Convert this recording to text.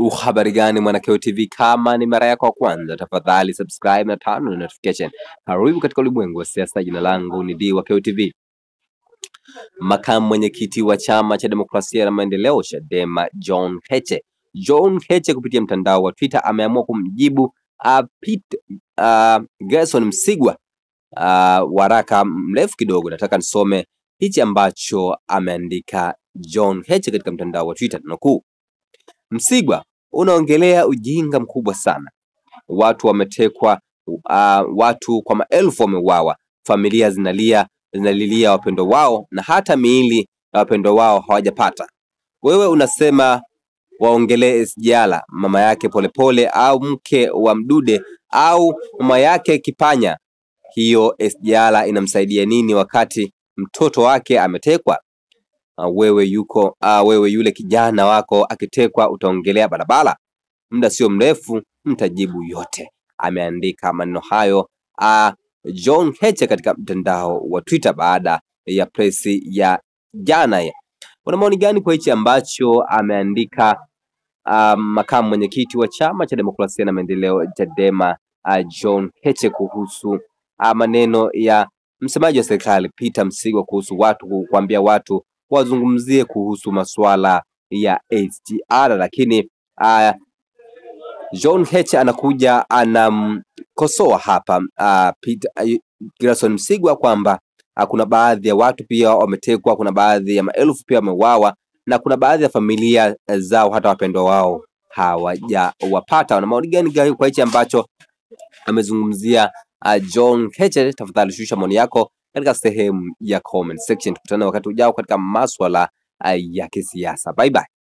Habari gani mwana Keo TV? Kama ni mara yako ya kwanza, tafadhali subscribe na turn on notification. Karibu katika ulimwengu wa siasa. Jina langu ni D wa Keo TV. Makamu mwenyekiti wa Chama cha Demokrasia na Maendeleo Chadema John Heche kupitia mtandao wa Twitter ameamua kumjibu Gerson Msigwa waraka mrefu kidogo. Nataka nisome hichi ambacho ameandika John Heche katika mtandao wa Twitter. Nukuu: Msigwa, unaongelea ujinga mkubwa sana. Watu wametekwa, watu kwa maelfu wameuawa, familia zinalilia wapendo wao na hata miili ya wapendo wao hawajapata. Wewe unasema waongelee SGR, mama yake Polepole au mke wa Mdude au mama yake Kipanya. Hiyo SGR inamsaidia nini wakati mtoto wake ametekwa? Wewe yule kijana wako akitekwa utaongelea barabara? Muda sio mrefu mtajibu yote. Ameandika maneno hayo John Heche katika mtandao wa Twitter baada ya press ya jana. Una maoni gani kwa hichi ambacho ameandika makamu mwenyekiti wa Chama cha Demokrasia na Maendeleo Chadema John Heche kuhusu maneno ya msemaji wa serikali Peter Msigwa kuhusu kuambia watu wazungumzie kuhusu masuala ya SGR? Lakini John Heche anakuja anamkosoa hapa Gerson Msigwa kwamba kuna baadhi ya watu pia wametekwa, kuna baadhi ya maelfu pia wameuawa, na kuna baadhi ya familia zao hata wapendwa wao hawajawapata. Na maoni gani kwa hichi ambacho amezungumzia John Heche? Tafadhali shusha maoni yako katika sehemu ya comment section. Tukutane wakati ujao katika masuala ya kisiasa. Bye bye.